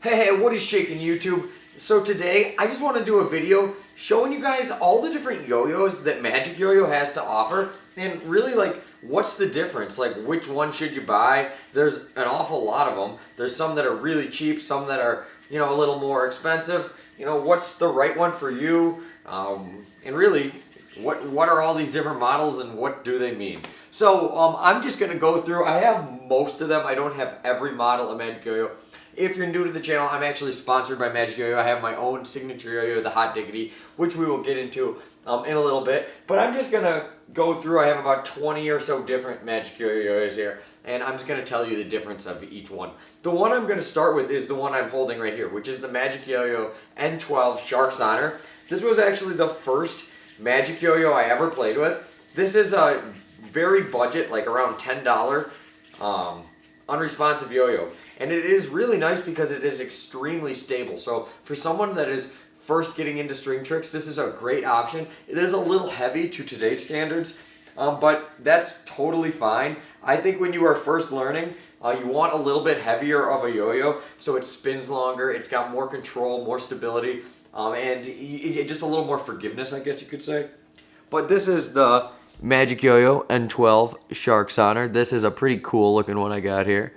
Hey, what is shaking YouTube? So today, I just want to do a video showing you guys all the different yo-yos that Magic Yo-Yo has to offer, and really like, what's the difference? Like, which one should you buy? There's an awful lot of them. There's some that are really cheap, some that are, you know, a little more expensive. You know, what's the right one for you? And really, what are all these different models and what do they mean? So I'm just going to go through. I have most of them. I don't have every model of Magic Yo-Yo. If you're new to the channel, I'm actually sponsored by Magic Yo-Yo. I have my own signature yo-yo, the Hot Diggity, which we will get into in a little bit. But I'm just going to go through. I have about 20 or so different Magic Yo-Yos here, and I'm just going to tell you the difference of each one. The one I'm going to start with is the one I'm holding right here, which is the Magic Yo-Yo N12 Shark's Honor. This was actually the first Magic Yo-Yo I ever played with. This is a very budget, like around $10 unresponsive yo-yo. And it is really nice because it is extremely stable. So for someone that is first getting into string tricks, this is a great option. It is a little heavy to today's standards, but that's totally fine. I think when you are first learning, you want a little bit heavier of a yo-yo so it spins longer, it's got more control, more stability, and you get just a little more forgiveness, I guess you could say. But this is the Magic Yo-Yo N12 Shark's Honor. This is a pretty cool looking one I got here.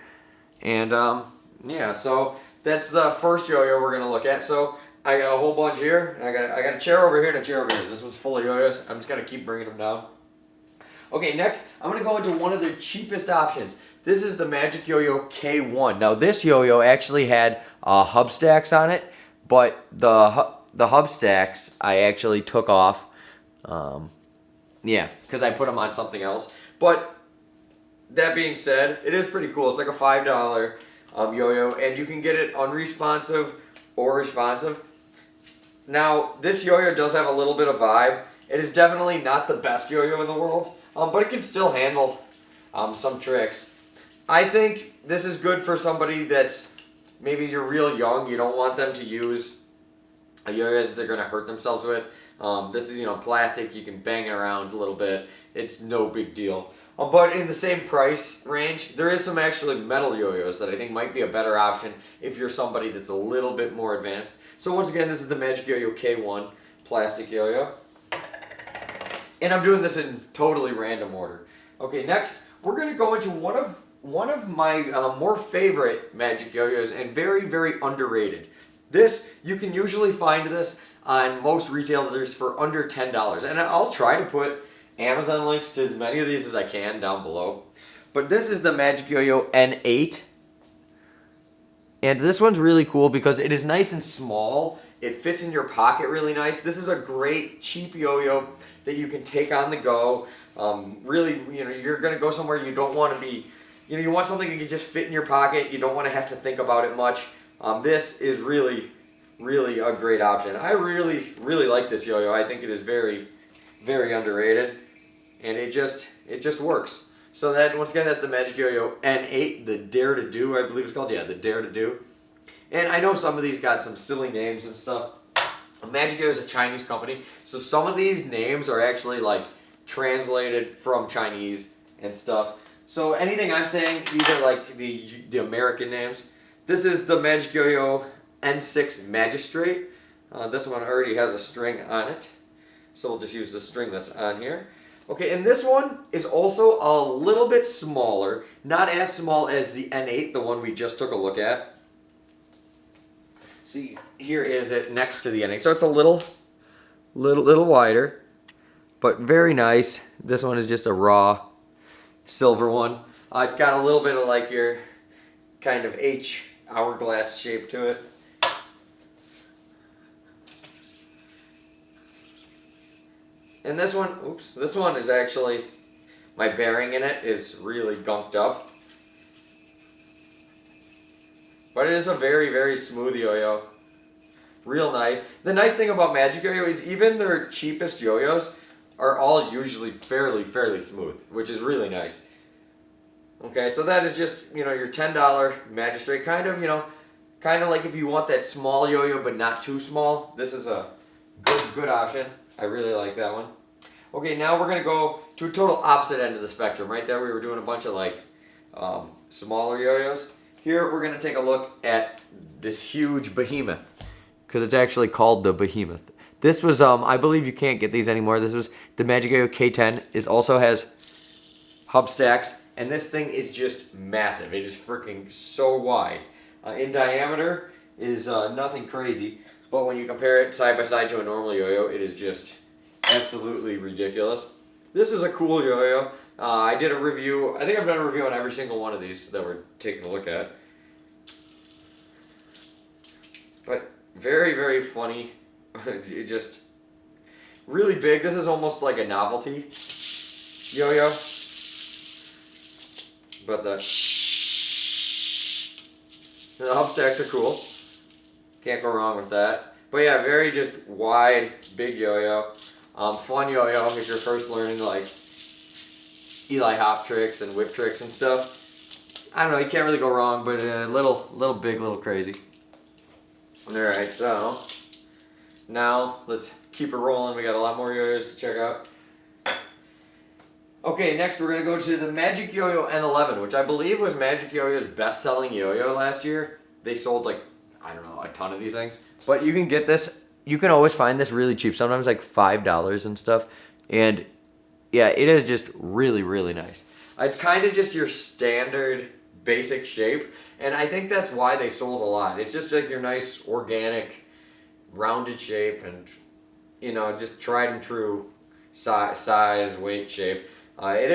And yeah, so that's the first yo-yo we're gonna look at. So I got a whole bunch here. And I got a chair over here and a chair over here. This one's full of yo-yos. I'm just gonna keep bringing them down. Okay, next I'm gonna go into one of the cheapest options. This is the Magic Yo-Yo K1. Now this yo-yo actually had hub stacks on it, but the hub stacks I actually took off. Yeah, because I put them on something else. But that being said, it is pretty cool. It's like a $5 yo-yo, and you can get it unresponsive or responsive. Now, this yo-yo does have a little bit of vibe. It is definitely not the best yo-yo in the world, but it can still handle some tricks. I think this is good for somebody that's maybe you're real young. You don't want them to use a yo-yo that they're going to hurt themselves with. This is, you know, plastic. You can bang it around a little bit. It's no big deal. But in the same price range, there is some actually metal yo-yos that I think might be a better option if you're somebody that's a little bit more advanced. So once again, this is the Magic Yo-Yo K1 plastic yo-yo. And I'm doing this in totally random order. Okay, next, we're going to go into one of my more favorite Magic yo-yos and very, very underrated. This, you can usually find this on most retailers for under $10. And I'll try to put Amazon links to as many of these as I can down below. But this is the Magic Yo-Yo N8. And this one's really cool because it is nice and small. It fits in your pocket really nice. This is a great cheap yo-yo that you can take on the go. Really, you know, you're going to go somewhere you don't want to be, you know, you want something that can just fit in your pocket. You don't want to have to think about it much. This is really a great option. I really like this yo-yo. I think it is very underrated, and it just works. So that, once again, that's the Magic Yo-Yo N8, the Dare to Do, I believe it's called. Yeah, the Dare to Do. And I know some of these got some silly names and stuff. Magic Yo-Yo is a Chinese company, so some of these names are actually like translated from Chinese and stuff. So anything I'm saying, these are like the American names. This is the Magic Yo-Yo N6 Magistrate. This one already has a string on it, so we'll just use the string that's on here. Okay, and this one is also a little bit smaller, not as small as the N8, the one we just took a look at. See, here is it next to the N8, so it's a little wider, but very nice. This one is just a raw silver one. It's got a little bit of like your kind of H hourglass shape to it. And this one, oops, this one is actually, my bearing in it is really gunked up. But it is a very smooth yo-yo. Real nice. The nice thing about Magic Yo-Yo is even their cheapest yo-yos are all usually fairly smooth, which is really nice. Okay, so that is just, you know, your $10 Magistrate, kind of, you know, kind of like if you want that small yo-yo but not too small, this is a good option. I really like that one. Okay, now we're going to go to a total opposite end of the spectrum. Right there we were doing a bunch of like smaller yo-yos. here we're going to take a look at this huge behemoth, because it's actually called the behemoth. This was, I believe you can't get these anymore. This was the Magic Yo-Yo K10. It also has hub stacks, and this thing is just massive. It is freaking so wide. In diameter is nothing crazy, but when you compare it side by side to a normal yo-yo, it is just absolutely ridiculous. This is a cool yo-yo. I did a review. I think I've done a review on every single one of these that we're taking a look at. But very, very funny. It just really big. This is almost like a novelty yo-yo. But the hub stacks are cool. Can't go wrong with that. But yeah, very just wide, big yo-yo. Fun yo-yo if you're first learning like Eli hop tricks and whip tricks and stuff. I don't know, you can't really go wrong, but a little big, little crazy. Alright, so now let's keep it rolling. We got a lot more yo-yos to check out. Okay, next we're going to go to the Magic Yo-Yo N11, which I believe was Magic Yo-Yo's best-selling yo-yo last year. They sold like, I don't know, a ton of these things. But you can get this, you can always find this really cheap, sometimes like $5 and stuff. And yeah, it is just really, really nice. It's kind of just your standard basic shape, and I think that's why they sold a lot. It's just like your nice, organic, rounded shape, and, you know, just tried and true size, weight, shape. It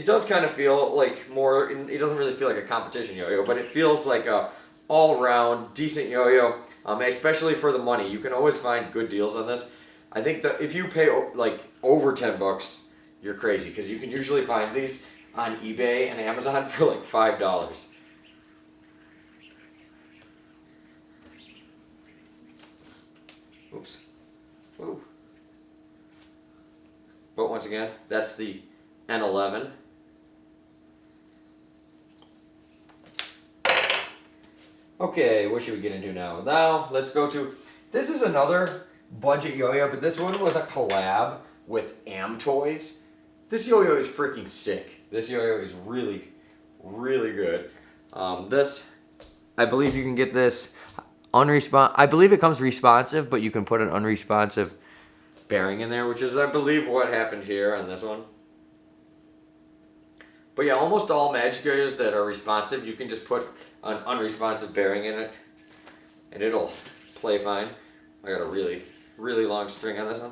does kind of feel like more, it doesn't really feel like a competition yo-yo, but it feels like a all-round decent yo-yo, especially for the money. You can always find good deals on this. I think that if you pay like over 10 bucks, you're crazy, because you can usually find these on eBay and Amazon for like $5. Oops. Ooh. But once again, that's the N11. Okay, what should we get into now? Now, let's go to, this is another budget yo-yo, but this one was a collab with Am Toys. This yo-yo is freaking sick. This yo-yo is really, really good. This, I believe you can get this I believe it comes responsive, but you can put an unresponsive bearing in there, which is, I believe, what happened here on this one. But yeah, almost all Magic yo-yos that are responsive, you can just put an unresponsive bearing in it, and it'll play fine. I got a really, really long string on this one.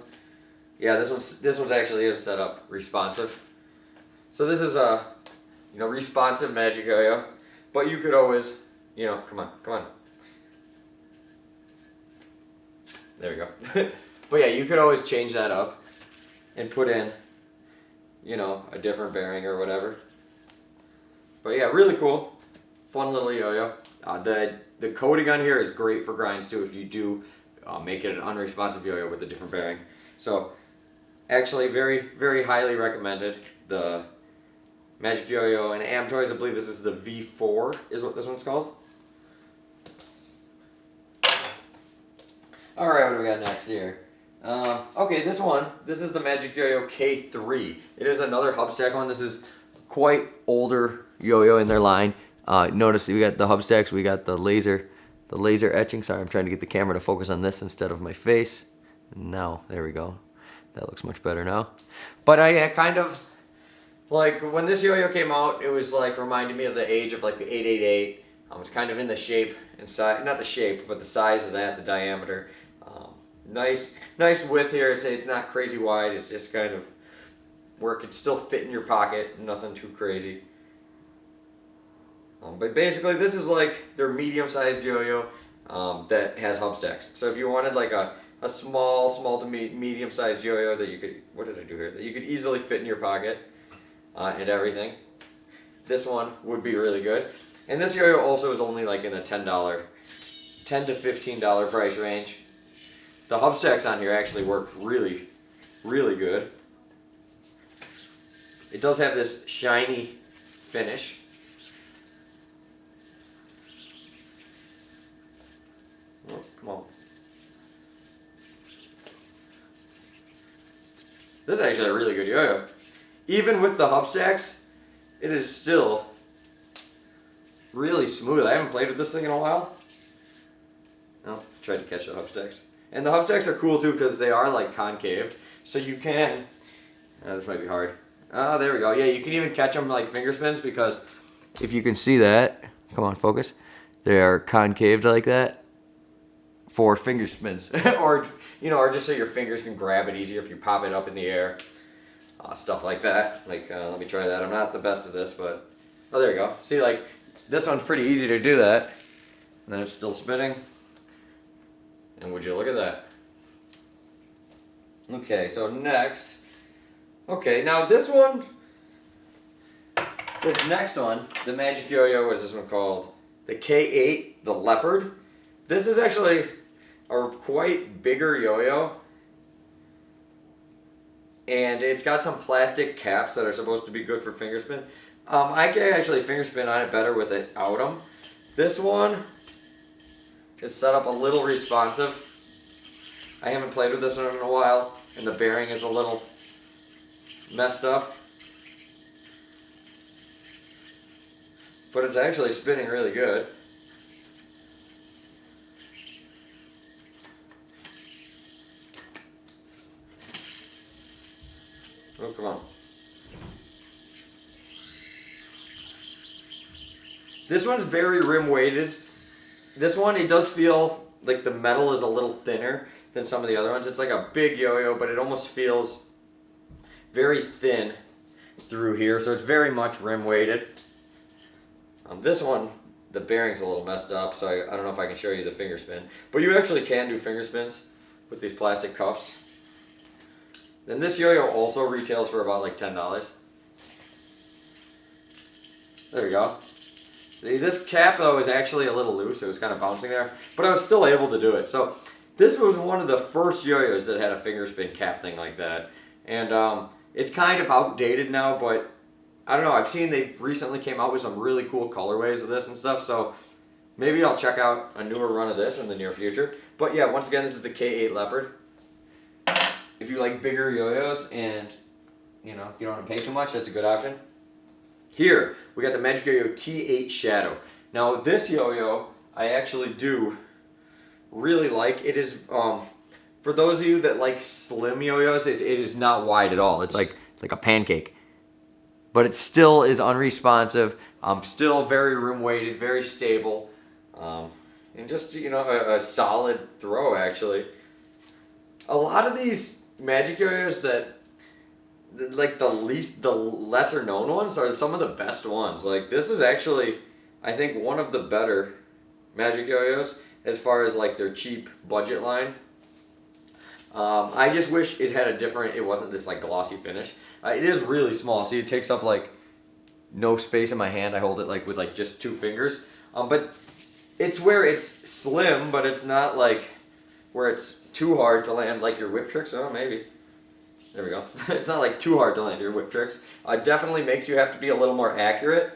Yeah, this one's actually is set up responsive. So this is a, you know, responsive Magic yo-yo, but you could always, you know, come on. There we go. But yeah, you could always change that up and put in, you know, a different bearing or whatever. But yeah, really cool. Fun little yo-yo. The coating on here is great for grinds too if you do make it an unresponsive yo-yo with a different bearing. So actually very, very highly recommended. The Magic Yo-Yo and Am Toys, I believe this is the V4 is what this one's called. Alright, what do we got next here? Okay, this is the Magic Yo-Yo K3. It is another hub stack one. This is quite older yo-yo in their line. Notice we got the hub stacks, we got the laser etching. Sorry, I'm trying to get the camera to focus on this instead of my face. Now, there we go. That looks much better now. But I kind of, like, when this yo-yo came out, it was like, reminded me of the age of like the 888. It's kind of in the shape and size, not the shape, but the size of that, the diameter. Nice width here. I'd say it's not crazy wide. It's just kind of where it could still fit in your pocket. Nothing too crazy. But basically, this is like their medium-sized yo-yo that has hub stacks. So if you wanted like a small to medium-sized yo-yo that you could, what did I do here? That you could easily fit in your pocket and everything. This one would be really good. And this yo-yo also is only like in the $10 to $15 price range. The hub stacks on here actually work really, really good. It does have this shiny finish. Oh, come on. This is actually a really good yo-yo. Even with the hub stacks, it is still really smooth. I haven't played with this thing in a while. Oh, tried to catch the hubsticks. And the hubsticks are cool too because they are like concaved. So you can, this might be hard. Oh, there we go. Yeah, you can even catch them like finger spins because if you can see that, come on, focus. They are concaved like that for finger spins. Or, you know, or just so your fingers can grab it easier if you pop it up in the air. Stuff like that. Like, let me try that. I'm not the best at this, but, oh, there you go. See, like, this one's pretty easy to do that. And then it's still spinning. And would you look at that? Okay, so next. Okay, now this one, this next one, the Magic Yo-Yo, what is this one called? The K8, the Leopard. This is actually a quite bigger yo-yo. And it's got some plastic caps that are supposed to be good for fingerspin. I can actually fingerspin on it better without them. This one is set up a little responsive. I haven't played with this one in a while, and the bearing is a little messed up. But it's actually spinning really good. Oh, come on. This one's very rim weighted. This one, it does feel like the metal is a little thinner than some of the other ones. It's like a big yo-yo, but it almost feels very thin through here, so it's very much rim weighted. This one, the bearing's a little messed up, so I don't know if I can show you the finger spin. But you actually can do finger spins with these plastic cups. Then this yo-yo also retails for about like $10. There we go. See, this cap though is actually a little loose. It was kind of bouncing there, but I was still able to do it. So this was one of the first yo-yos that had a finger spin cap thing like that. And it's kind of outdated now, but I don't know. I've seen they recently came out with some really cool colorways of this and stuff. So maybe I'll check out a newer run of this in the near future. But yeah, once again, this is the K8 Leopard. If you like bigger yo-yos and, you know, you don't want to pay too much, that's a good option. Here, we got the Magic Yo-Yo T8 Shadow. Now, this yo-yo, I actually do really like. It is, for those of you that like slim yo-yos, it is not wide at all. It's like a pancake. But it still is unresponsive. Still very room-weighted, very stable. And just, you know, a solid throw, actually. A lot of these Magic yo-yos that, like the lesser known ones are some of the best ones. Like this is actually, I think, one of the better Magic yo-yos as far as like their cheap budget line. I just wish it had a different, it wasn't this like glossy finish. It is really small. See, it takes up like no space in my hand. I hold it like with like just 2 fingers. But it's where it's slim, but it's not like where it's too hard to land like your whip tricks. Oh, maybe. There we go. It's not like too hard to land your whip tricks. Definitely makes you have to be a little more accurate.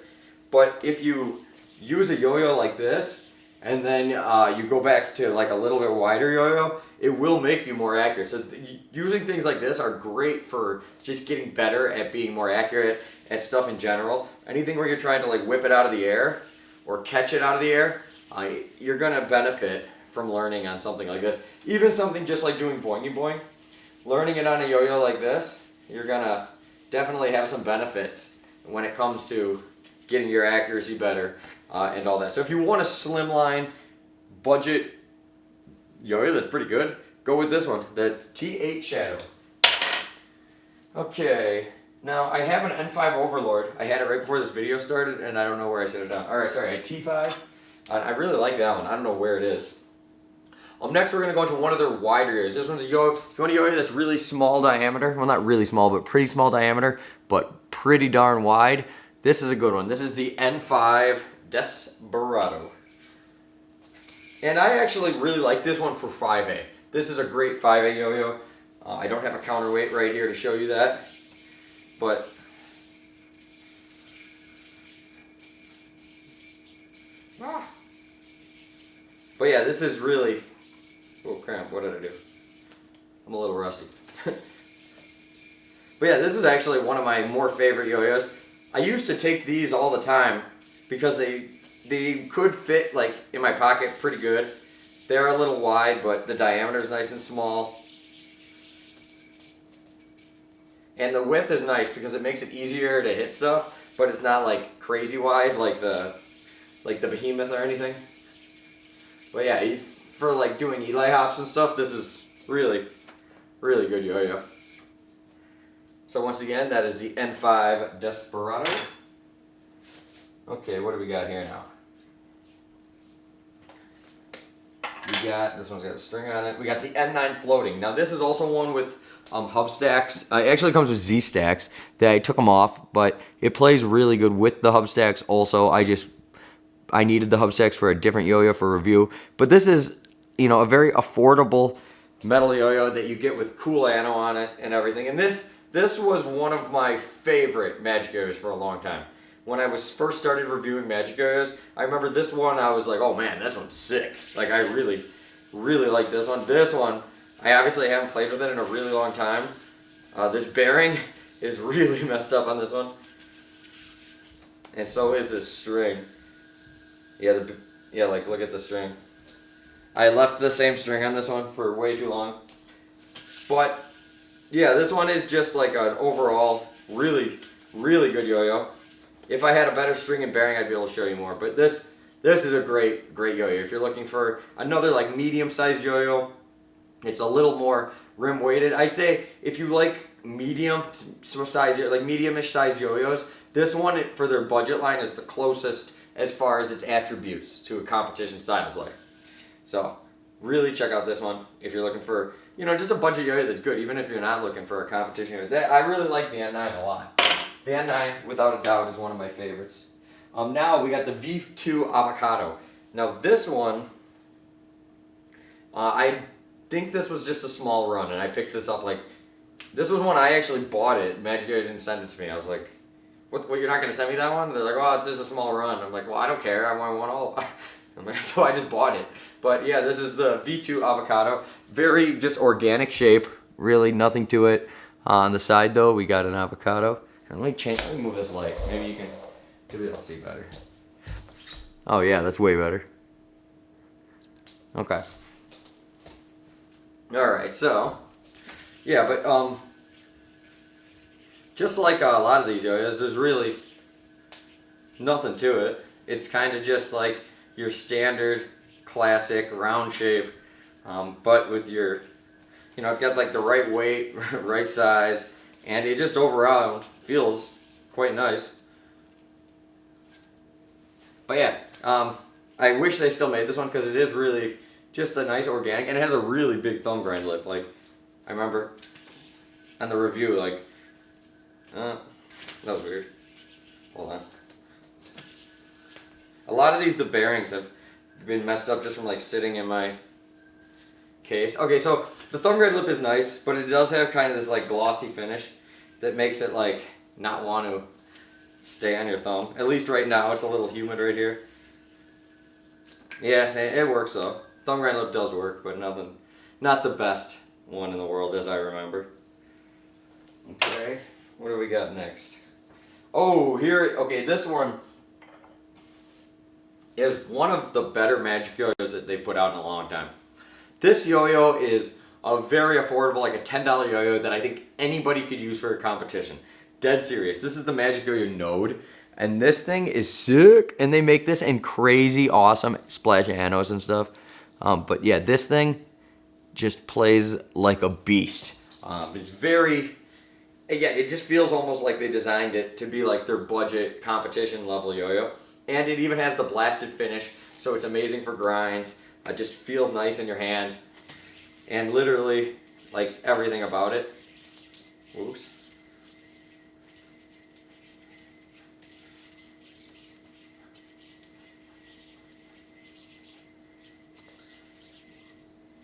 But if you use a yo-yo like this, and then you go back to like a little bit wider yo-yo, it will make you more accurate. So using things like this are great for just getting better at being more accurate at stuff in general. Anything where you're trying to like whip it out of the air or catch it out of the air, you're gonna benefit from learning on something like this. Even something just like doing boingy boing, learning it on a yo-yo like this, you're gonna definitely have some benefits when it comes to getting your accuracy better and all that. So if you want a slimline budget yo-yo that's pretty good, go with this one, the T8 Shadow. Okay, now I have an N5 Overlord. I had it right before this video started and I don't know where I set it down. Alright, sorry, I had T5. I really like that one. I don't know where it is. Next we're going to go into one of their wider yo-yos. This one's a yo-yo. If you want a yo-yo that's really small diameter, well not really small, but pretty small diameter, but pretty darn wide, this is a good one. This is the N5 Desperado. And I actually really like this one for 5A. This is a great 5A yo-yo. I don't have a counterweight right here to show you that, but yeah, this is really, oh crap, what did I do? I'm a little rusty. But yeah, this is actually one of my more favorite yo-yos. I used to take these all the time because they they could fit like in my pocket pretty good. They're a little wide, but the diameter is nice and small. And the width is nice because it makes it easier to hit stuff, but it's not like crazy wide like the Behemoth or anything. But yeah, for like doing Eli hops and stuff, this is really, really good yo-yo. So once again, that is the N5 Desperado. Okay, what do we got here now? We got, this one's got a string on it. We got the N9 Floating. Now this is also one with hub stacks. It actually comes with Z stacks. That I took them off, but it plays really good with the hub stacks. Also, I needed the hub stacks for a different yo-yo for review. But this is, you know, a very affordable metal yo-yo that you get with cool ano on it and everything. And this was one of my favorite magic yo-yos for a long time. When I was first started reviewing magic yo-yos, I remember this one, I was like, oh man, this one's sick. Like, I really, really like this one. This one, I obviously haven't played with it in a really long time. This bearing is really messed up on this one. And so is this string. Yeah, like, look at the string. I left the same string on this one for way too long. But, yeah, this one is just like an overall really, really good yo-yo. If I had a better string and bearing, I'd be able to show you more. But this is a great, great yo-yo. If you're looking for another like medium-sized yo-yo, it's a little more rim-weighted. I say if you like medium-size, like medium-ish sized yo-yos, this one for their budget line is the closest as far as its attributes to a competition style play. So really check out this one if you're looking for, you know, just a budget yo-yo that's good, even if you're not looking for a competition. I really like the N9 a lot. The N9, without a doubt, is one of my favorites. Now we got the V2 Avocado. Now this one, I think this was just a small run, and I picked this up like, this was one I actually bought it. Magic Yo didn't send it to me. I was like, what, you're not going to send me that one? They're like, oh, it's just a small run. I'm like, well, I don't care. I want all. I'm like, so I just bought it. But yeah, this is the V2 Avocado. Very just organic shape. Really nothing to it. On the side though, we got an avocado. And let me move this light. Maybe it'll see better. Oh yeah, that's way better. Okay. Alright, so, yeah, but, just like a lot of these yo-yos, there's really nothing to it. It's kind of just like your standard, classic, round shape, but with your, you know, it's got like the right weight, right size, and it just overall feels quite nice. But yeah, I wish they still made this one because it is really just a nice organic, and it has a really big thumb grind lip. Like, I remember on the review, like, that was weird. Hold on. A lot of these, the bearings have been messed up just from like sitting in my case. Okay, so the thumb grind lip is nice, but it does have kind of this like glossy finish that makes it like not want to stay on your thumb. At least right now, it's a little humid right here. Yes, it works though. Thumb grind lip does work, but not the best one in the world as I remember. Okay, what do we got next? Oh, here, okay, this one is one of the better magic yo-yos that they've put out in a long time. This yo-yo is a very affordable, like a $10 yo-yo that I think anybody could use for a competition. Dead serious. This is the Magic Yo-Yo Node, and this thing is sick, and they make this in crazy awesome splash anos and stuff. But yeah, this thing just plays like a beast. It's very, again, it just feels almost like they designed it to be like their budget competition level yo-yo. And it even has the blasted finish, so it's amazing for grinds. It just feels nice in your hand. And literally, like, everything about it. Whoops.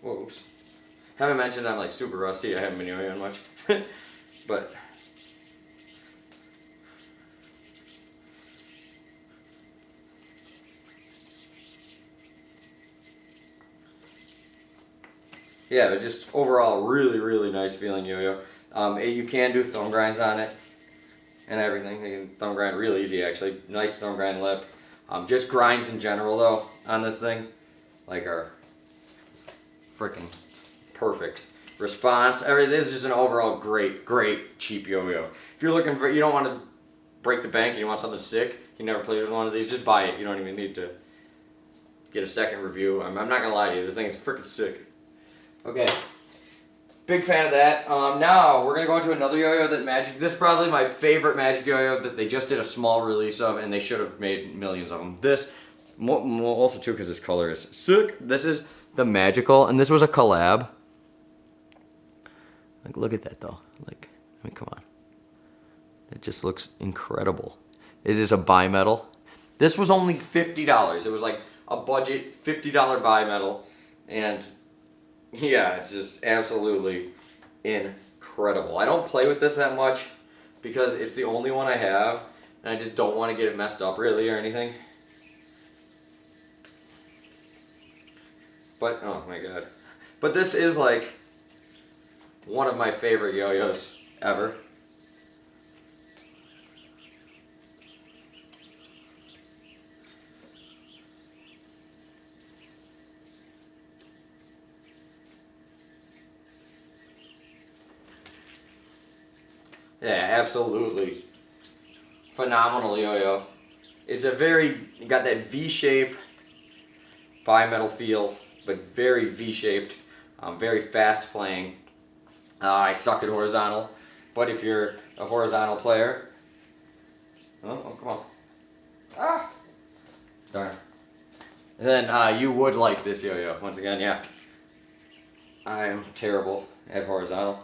Whoops. Haven't mentioned I'm like super rusty. I haven't been yo-yoing much. But yeah, but just overall really, really nice feeling yo-yo. You can do thumb grinds on it and everything. You can thumb grind real easy actually. Nice thumb grind lip. Just grinds in general though on this thing, like are freaking perfect. Response, everything. This is just an overall great cheap yo-yo. If you're looking for, you don't want to break the bank and you want something sick, you never played with one of these, just buy it. You don't even need to get a second review. I'm not gonna lie to you, this thing is freaking sick. Okay, big fan of that. Now we're gonna go into another yo-yo that Magic. This is probably my favorite Magic yo-yo that they just did a small release of, and they should have made millions of them. This, also too, because this color is sick. This is the Magical, and this was a collab. Like, look at that though. Like, I mean, come on. It just looks incredible. It is a bimetal. This was only $50. It was like a budget $50 bimetal, and yeah, it's just absolutely incredible. I don't play with this that much because it's the only one I have, and I just don't want to get it messed up really or anything. But oh my god. But this is like one of my favorite yo-yos ever. Yeah, absolutely phenomenal yo-yo. It's a very, you got that V-shape bimetal feel, but very V-shaped, very fast playing. I suck at horizontal, but if you're a horizontal player, oh come on, ah, darn it. And then you would like this yo-yo. Once again, yeah, I'm terrible at horizontal.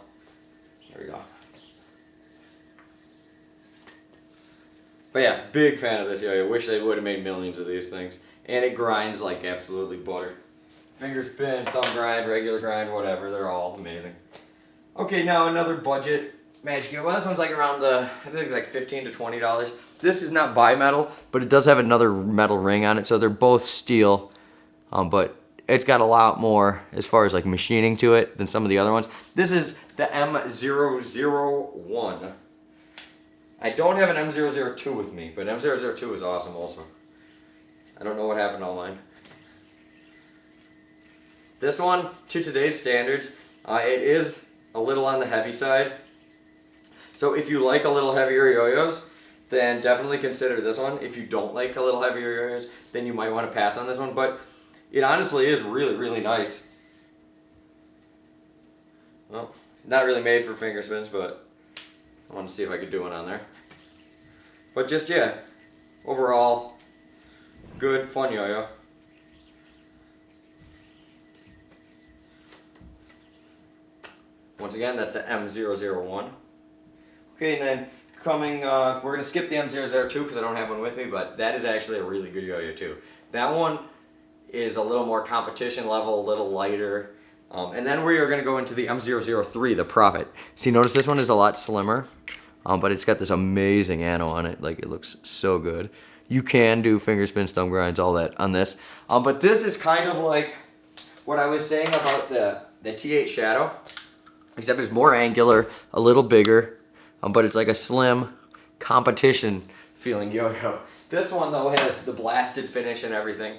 There we go. But yeah, big fan of this yo-yo. Wish they would have made millions of these things. And it grinds like absolutely butter. Finger spin, thumb grind, regular grind, whatever. They're all amazing. Okay, now another budget Magic yo-yo. Well, this one's like around I think like $15 to $20. This is not bimetal, but it does have another metal ring on it. So they're both steel, but it's got a lot more as far as like machining to it than some of the other ones. This is the M001. I don't have an M002 with me, but M002 is awesome also. I don't know what happened to all mine. This one, to today's standards, it is a little on the heavy side. So if you like a little heavier yo-yos, then definitely consider this one. If you don't like a little heavier yo-yos, then you might want to pass on this one. But it honestly is really, really nice. Well, not really made for finger spins, but I want to see if I could do one on there. But just, yeah, overall, good, fun yo-yo. Once again, that's the M001. Okay, and then coming, we're going to skip the M002 because I don't have one with me, but that is actually a really good yo-yo too. That one is a little more competition level, a little lighter. And then we are going to go into the M003, the Prophet. See, notice this one is a lot slimmer, but it's got this amazing ano on it. Like, it looks so good. You can do finger spins, thumb grinds, all that on this. But this is kind of like what I was saying about the T8 Shadow, except it's more angular, a little bigger, but it's like a slim competition feeling yo-yo. This one though has the blasted finish and everything.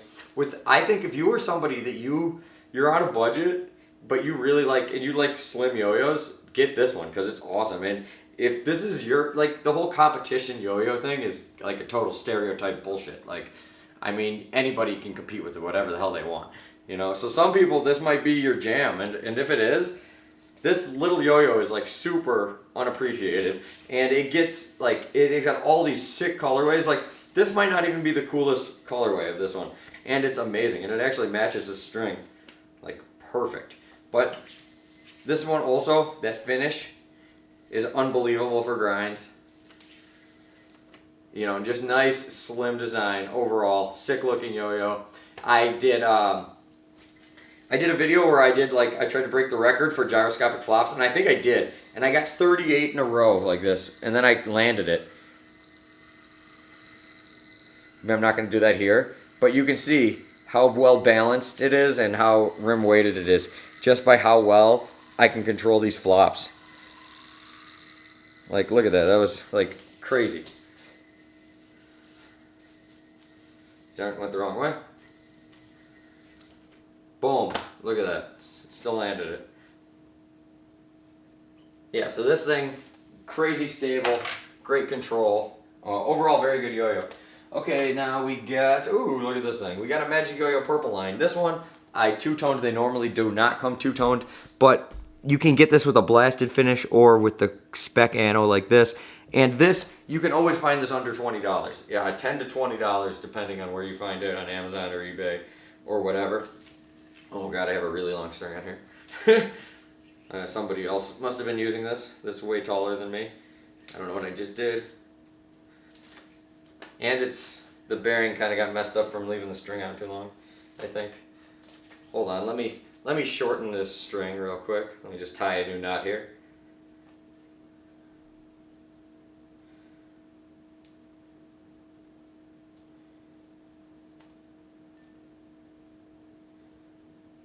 I think if you were somebody that you're on a budget, but you really like, and you like slim yo-yos, get this one because it's awesome. And if this is your, like, the whole competition yo-yo thing is like a total stereotype bullshit. Like, I mean, anybody can compete with it, whatever the hell they want, you know? So some people, this might be your jam, and if it is, this little yo-yo is like super unappreciated, and it gets like, it got all these sick colorways. Like, this might not even be the coolest colorway of this one, and it's amazing, and it actually matches the string like perfect. But this one also, that finish is unbelievable for grinds. You know, just nice slim design overall, sick looking yo-yo. I did a video where I tried to break the record for gyroscopic flops, and I think I did. And I got 38 in a row like this, and then I landed it. I'm not going to do that here, but you can see how well balanced it is and how rim weighted it is just by how well I can control these flops. Like, look at that. That was like crazy. Darn, went the wrong way. Boom. Look at that. Still landed it. Yeah, so this thing, crazy stable, great control. Overall, very good yo-yo. Okay, now we got, ooh, look at this thing. We got a Magic Yo-Yo Purple Line. This one, I two-toned. They normally do not come two-toned, but you can get this with a blasted finish or with the spec ano like this. And this, you can always find this under $20. Yeah, $10 to $20 depending on where you find it on Amazon or eBay or whatever. Oh God, I have a really long string on here. Somebody else must have been using this. This is way taller than me. I don't know what I just did. And the bearing kind of got messed up from leaving the string on too long, I think. Hold on, let me shorten this string real quick. Let me just tie a new knot here.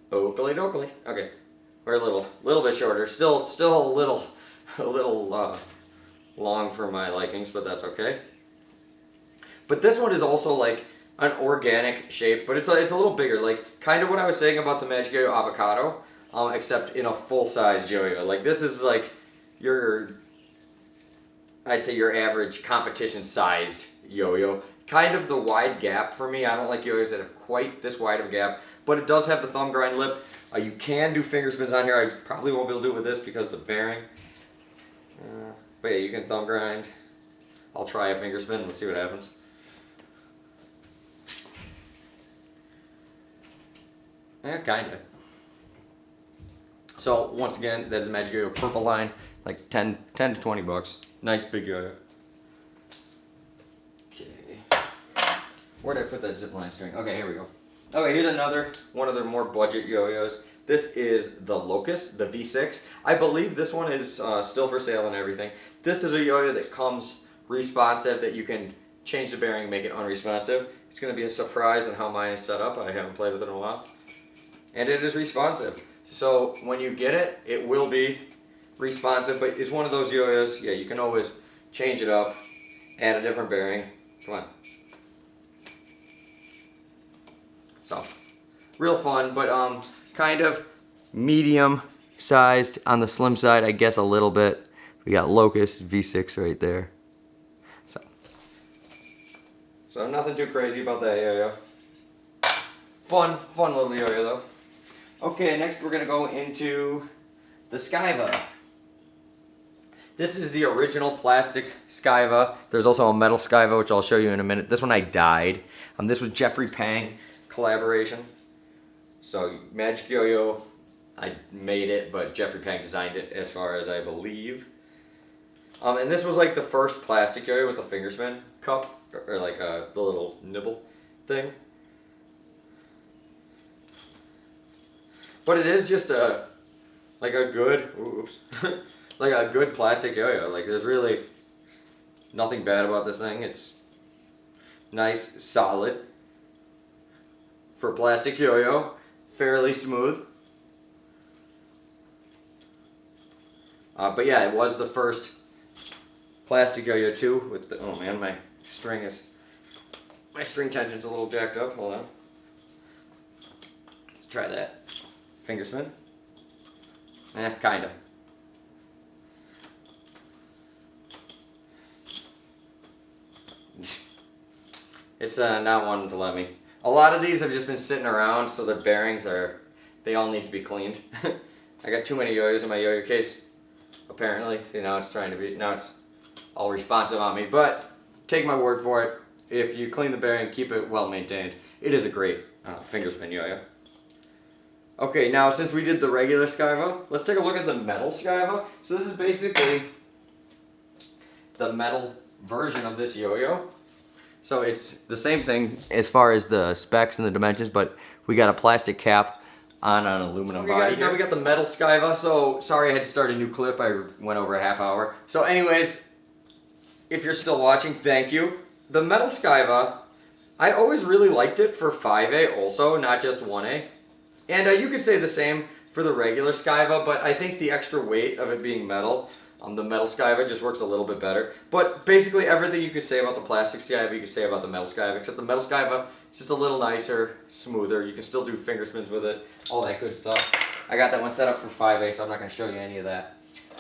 Oakley dokley. Okay, we're a little bit shorter. Still a little long for my likings, but that's okay. But this one is also like an organic shape, but it's a little bigger, like kind of what I was saying about the Magic Yo-Yo Avocado, except in a full-size yo-yo. Like this is like I'd say your average competition-sized yo-yo. Kind of the wide gap for me. I don't like yo-yos that have quite this wide of a gap, but it does have the thumb grind lip. You can do finger spins on here. I probably won't be able to do it with this because of the bearing. But yeah, you can thumb grind. I'll try a finger spin. Let's see what happens. Yeah, kinda. So once again, that is a Magic Yo-Yo Purple Line, like 10 to 20 bucks. Nice big yo-yo. Okay. Where did I put that ZipLine string? Okay, here we go. Okay, here's another one of their more budget yo-yos. This is the Locust, the V6. I believe this one is still for sale and everything. This is a yo-yo that comes responsive, that you can change the bearing, make it unresponsive. It's going to be a surprise on how mine is set up. I haven't played with it in a while. And it is responsive. So when you get it, it will be responsive, but it's one of those yo-yos, yeah, you can always change it up, add a different bearing. Come on. So, real fun, but kind of medium sized on the slim side, I guess a little bit. We got Locust V6 right there. So nothing too crazy about that yo-yo. Fun little yo-yo though. Okay, next we're going to go into the Skyva. This is the original plastic Skyva. There's also a metal Skyva, which I'll show you in a minute. This one I dyed. This was Jeffrey Pang collaboration. So Magic Yo-Yo, I made it, but Jeffrey Pang designed it as far as I believe. And this was like the first plastic yo-yo with a finger spin cup, or like the little nibble thing. But it is just like a good, oops, like a good plastic yo-yo. Like there's really nothing bad about this thing. It's nice, solid for plastic yo-yo, fairly smooth. But yeah, it was the first plastic yo-yo too. With the, oh man, my string tension's a little jacked up. Hold on. Let's try that. Finger spin. Kinda. It's not wanting to let me. A lot of these have just been sitting around, so their bearings they all need to be cleaned. I got too many yo-yos in my yo-yo case, apparently. See, now it's all responsive on me, but take my word for it. If you clean the bearing, keep it well maintained, it is a great finger spin yo-yo. Okay, now since we did the regular Skyva, let's take a look at the metal Skyva. So this is basically the metal version of this yo-yo. So it's the same thing as far as the specs and the dimensions, but we got a plastic cap on an aluminum body. Okay guys, now we got the metal Skyva. So sorry I had to start a new clip. I went over a half hour. So anyways, if you're still watching, thank you. The metal Skyva, I always really liked it for 5A also, not just 1A. And you could say the same for the regular Skyva, but I think the extra weight of it being metal The metal Skyva just works a little bit better. But basically everything you could say about the plastic Skyva, you could say about the metal Skyva, except the metal Skyva is just a little nicer, smoother. You can still do finger spins with it, all that good stuff. I got that one set up for 5A, so I'm not going to show you any of that.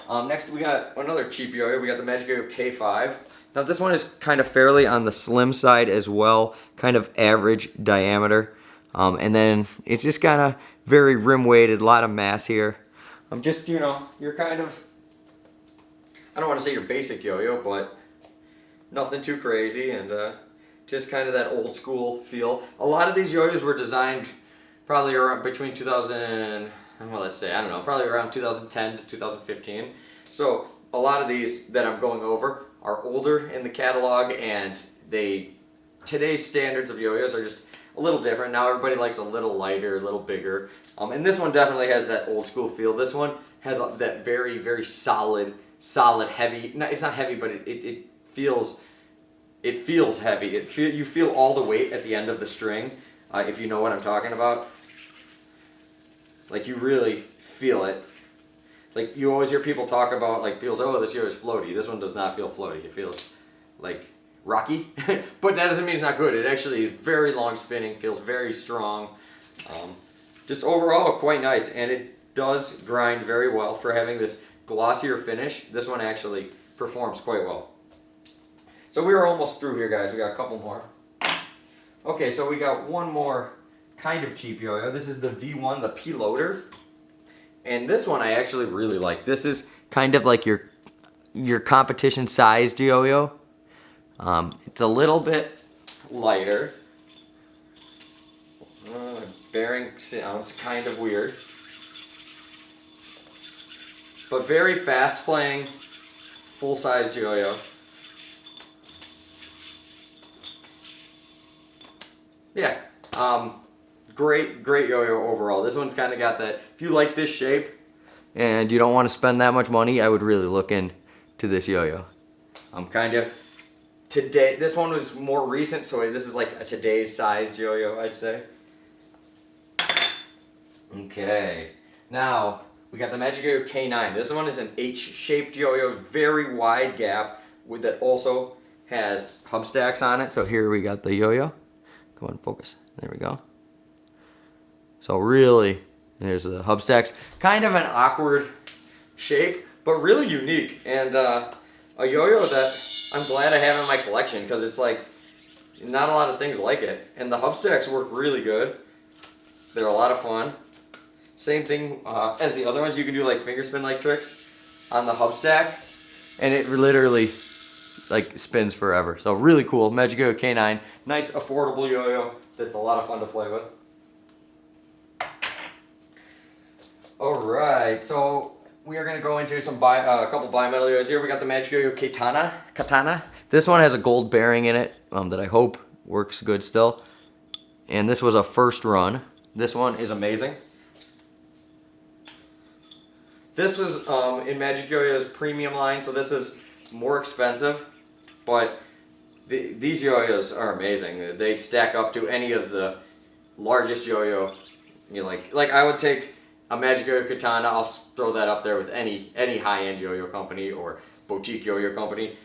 Next we got another cheap yo-yo. We got the Magic Yo-Yo K5. Now this one is kind of fairly on the slim side as well, kind of average diameter. And then it's just kind of very rim weighted, a lot of mass here. Just, you know, you're kind of, I don't want to say your basic yo-yo, but nothing too crazy, and just kind of that old school feel. A lot of these yo-yos were designed probably around between 2000, well, let's say, I don't know, probably around 2010 to 2015. So a lot of these that I'm going over are older in the catalog, and today's standards of yo-yos are just a little different. Now everybody likes a little lighter, a little bigger. And this one definitely has that old school feel. This one has that very, very solid, heavy. No, it's not heavy, but it feels heavy. You feel all the weight at the end of the string, if you know what I'm talking about. Like, you really feel it. Like, you always hear people talk about, like, people say, oh, this yo is floaty. This one does not feel floaty. It feels like rocky, but that doesn't mean it's not good. It actually is very long spinning, feels very strong. Just overall quite nice, and it does grind very well for having this glossier finish. This one actually performs quite well. So we are almost through here, guys. We got a couple more. Okay, so we got one more kind of cheap yo-yo. This is the V1, the P-Loader. And this one I actually really like. This is kind of like your competition sized yo-yo. It's a little bit lighter. Bearing sounds kind of weird. But very fast playing, full-sized yo-yo. Yeah, great yo-yo overall. This one's kind of got that, if you like this shape and you don't want to spend that much money, I would really look into this yo-yo. This one was more recent, so this is like a today's sized yo-yo, I'd say. Okay, now we got the Magic Yo-Yo K9. This one is an H-shaped yo-yo, very wide gap, that also has hub stacks on it. So here we got the yo-yo. Go and focus. There we go. So really, there's the hub stacks. Kind of an awkward shape, but really unique. And a yo-yo that I'm glad I have in my collection, because it's like not a lot of things like it. And the hub stacks work really good. They're a lot of fun. Same thing as the other ones. You can do like finger spin like tricks on the hub stack, and it literally like spins forever. So really cool. Magic Yo-Yo K9. Nice affordable yo-yo that's a lot of fun to play with. Alright, so we are going to go into some a couple bimetal yo-yos here. We got the Magic Yo-Yo Katana. This one has a gold bearing in it that I hope works good still. And this was a first run. This one is amazing. This was in Magic Yo-Yo's premium line, so this is more expensive, but these yo-yos are amazing. They stack up to any of the largest yo-yo. You know, like I would take a Magic Yo-Yo Katana, I'll throw that up there with any high-end yo-yo company or boutique yo-yo company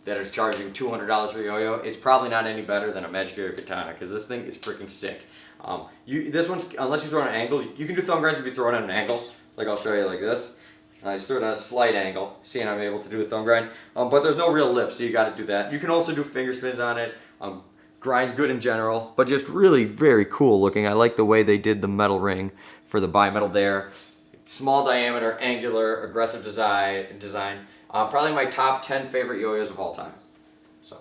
that is charging $200 for a yo-yo. It's probably not any better than a Magic Yo-Yo Katana, because this thing is freaking sick. This one's, unless you throw it at an angle, you can do thumb grinds if you throw it at an angle. Like I'll show you like this. I just threw it at a slight angle. See, I'm able to do a thumb grind. But there's no real lip, so you got to do that. You can also do finger spins on it. Grinds good in general, but just really very cool looking. I like the way they did the metal ring for the bimetal there. Small diameter, angular, aggressive design. Probably my top 10 favorite yo-yos of all time. So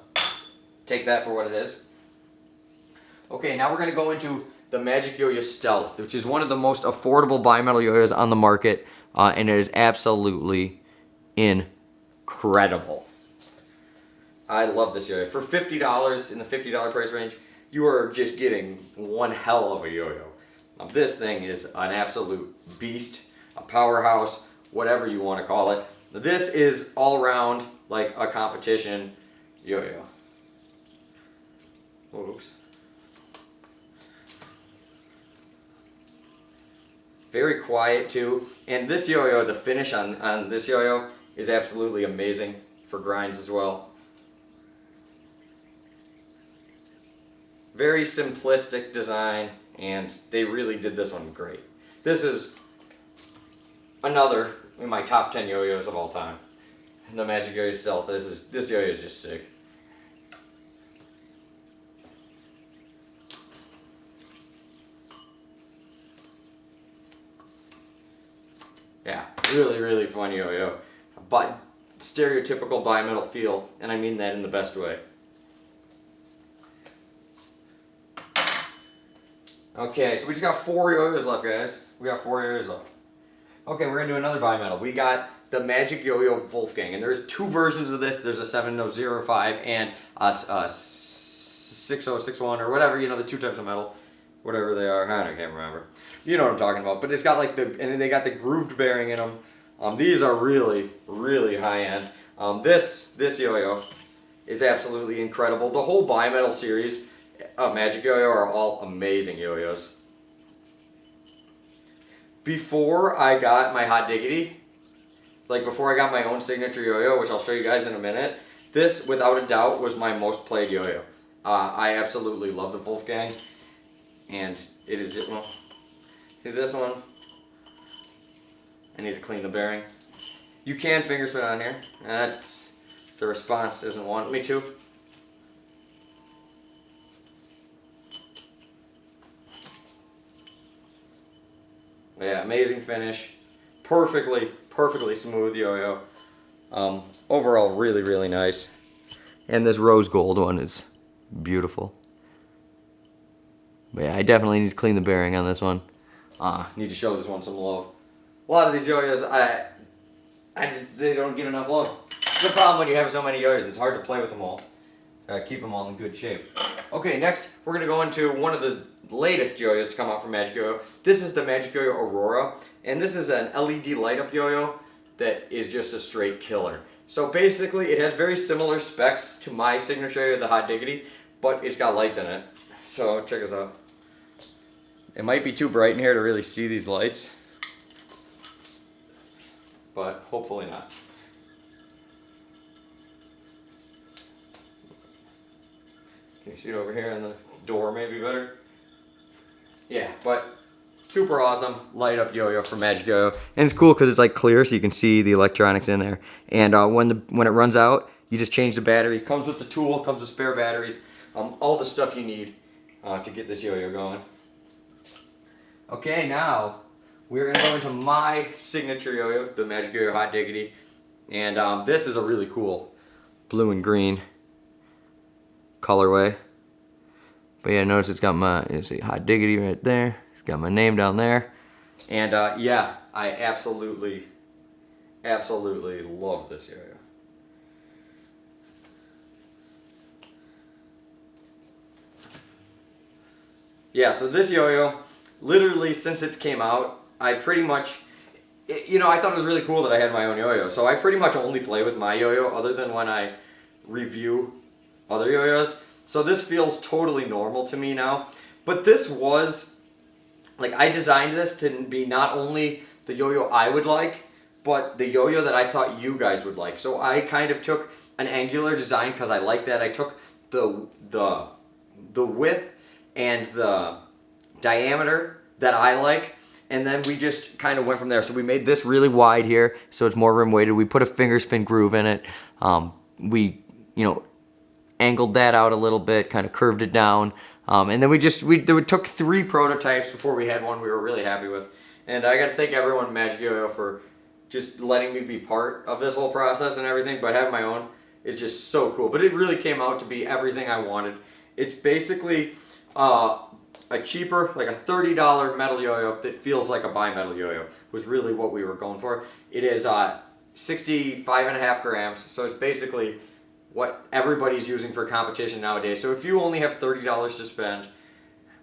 take that for what it is. Okay, now we're going to go into the Magic Yo-Yo Stealth, which is one of the most affordable bimetal yo-yos on the market, and it is absolutely incredible. I love this yo-yo. For $50, in the $50 price range, you are just getting one hell of a yo-yo. This thing is an absolute beast, a powerhouse, whatever you want to call it. This is all around like a competition yo-yo. Oops. Very quiet too, and this yo-yo, the finish on this yo-yo is absolutely amazing for grinds as well. Very simplistic design, and they really did this one great. This is another in my top 10 yo-yos of all time. The Magic Yo-Yo Stealth. This yo-yo is just sick. Yeah, really, really fun yo-yo. But stereotypical bimetal feel, and I mean that in the best way. Okay, so we just got 4 yo-yos left, guys. We got 4 yo-yos left. Okay, we're gonna do another bimetal. We got the Magic Yo-Yo Wolfgang, and there's 2 versions of this. There's a 7005 and a 6061 or whatever, you know, the 2 types of metal, whatever they are. I can't remember. You know what I'm talking about. But it's got like and they got the grooved bearing in them. These are really, really high end. This yo-yo is absolutely incredible. The whole bimetal series of Magic Yo-Yo are all amazing yo-yos. Before I got my Hot Diggity, like before I got my own signature yo-yo, which I'll show you guys in a minute, this without a doubt was my most played yo-yo. I absolutely love the Wolfgang, and it is just, well, see this one, I need to clean the bearing. You can finger spin on here, that's, the response isn't wanting me to. Yeah, amazing finish, perfectly smooth yo-yo. Overall, really, really nice. And this rose gold one is beautiful. But yeah, I definitely need to clean the bearing on this one. Need to show this one some love. A lot of these yo-yos, they don't get enough love. The problem when you have so many yo-yos, it's hard to play with them all. Keep them all in good shape. Okay, next we're going to go into one of the latest yo-yos to come out from Magic Yo-Yo. This is the Magic Yo-Yo Aurora, and this is an LED light-up yo-yo that is just a straight killer. So basically, it has very similar specs to my signature yo-yo, the Hot Diggity, but it's got lights in it. So check this out. It might be too bright in here to really see these lights, but hopefully not. Can you see it over here on the door maybe better? Yeah, but super awesome light up yo-yo from Magic Yo-Yo. And it's cool because it's like clear so you can see the electronics in there. And when it runs out, you just change the battery. Comes with the tool, comes with spare batteries, all the stuff you need to get this yo-yo going. Okay, now we're going to go into my signature yo-yo, the Magic Yo-Yo Hot Diggity. And this is a really cool blue and green colorway. But yeah, notice it's got my, you see, Hot Diggity right there. It's got my name down there. And yeah, I absolutely love this yo-yo. Yeah, so this yo-yo, literally since it came out, I pretty much, you know, I thought it was really cool that I had my own yo-yo. So I pretty much only play with my yo-yo other than when I review other yo-yos. So this feels totally normal to me now. But this was, like, I designed this to be not only the yo-yo I would like, but the yo-yo that I thought you guys would like. So I kind of took an angular design because I like that. I took the width and the diameter that I like, and then we just kind of went from there. So we made this really wide here, so it's more rim weighted. We put a finger spin groove in it. We, you know, angled that out a little bit, kind of curved it down, and then we took 3 prototypes before we had one we were really happy with. And I got to thank everyone at Magic Yo-Yo for just letting me be part of this whole process and everything, but having my own is just so cool. But it really came out to be everything I wanted. It's basically a cheaper, like a $30 metal yo-yo that feels like a bimetal yo-yo was really what we were going for. It is 65.5 grams, so it's basically what everybody's using for competition nowadays. So if you only have $30 to spend,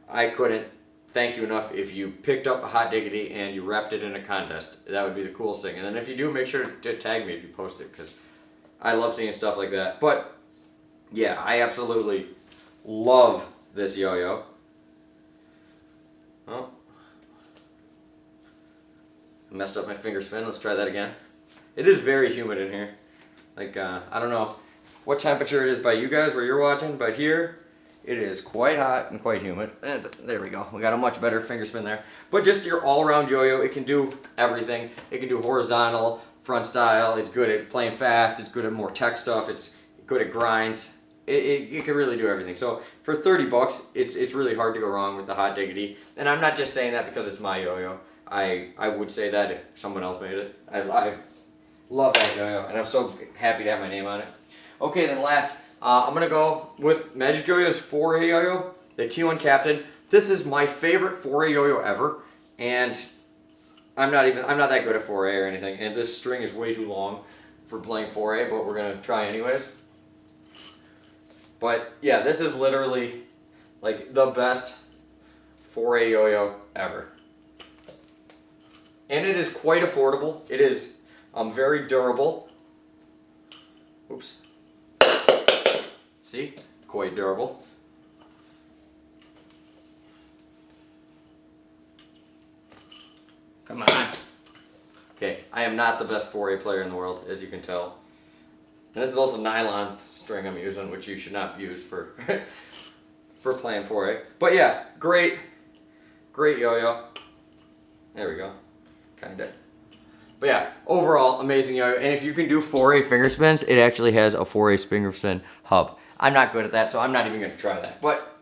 I couldn't thank you enough if you picked up a Hot Diggity and you repped it in a contest. That would be the coolest thing. And then if you do, make sure to tag me if you post it, because I love seeing stuff like that. But yeah, I absolutely love this yo-yo. Oh, messed up my finger spin. Let's try that again. It is very humid in here. Like, I don't know what temperature it is by you guys where you're watching, but here it is quite hot and quite humid. And there we go. We got a much better finger spin there. But just your all-around yo-yo, it can do everything. It can do horizontal, front style. It's good at playing fast. It's good at more tech stuff. It's good at grinds. It can really do everything. So for 30 bucks, it's really hard to go wrong with the Hot Diggity. And I'm not just saying that because it's my yo-yo. I would say that if someone else made it. I love that yo-yo, and I'm so happy to have my name on it. Okay, then last, I'm gonna go with Magic Yo-Yo's 4A yo-yo, the T1 Captain. This is my favorite 4A yo-yo ever, and I'm not that good at 4A or anything, and this string is way too long for playing 4A, but we're gonna try anyways. But yeah, this is literally like the best 4A yo-yo ever. And it is quite affordable. It is very durable. Oops. See? Quite durable. Come on. Okay, I am not the best 4A player in the world, as you can tell. And this is also nylon string I'm using, which you should not use for for playing 4A. But yeah, great yo-yo. There we go. Kinda. But yeah, overall, amazing yo-yo. And if you can do 4A finger spins, it actually has a 4A finger spin hub. I'm not good at that, so I'm not even going to try that. But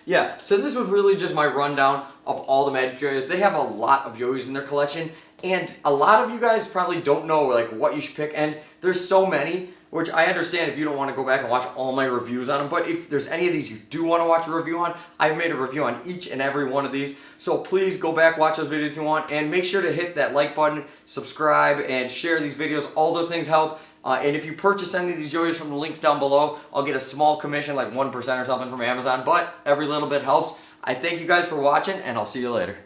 yeah, so this was really just my rundown of all the Magic yo-yos. They have a lot of yo-yos in their collection, and a lot of you guys probably don't know like what you should pick, and there's so many, which I understand if you don't want to go back and watch all my reviews on them, but if there's any of these you do want to watch a review on, I've made a review on each and every one of these, so please go back, watch those videos if you want, and make sure to hit that like button, subscribe, and share these videos. All those things help. And if you purchase any of these yo-yos from the links down below, I'll get a small commission, like 1% or something from Amazon, but every little bit helps. I thank you guys for watching, and I'll see you later.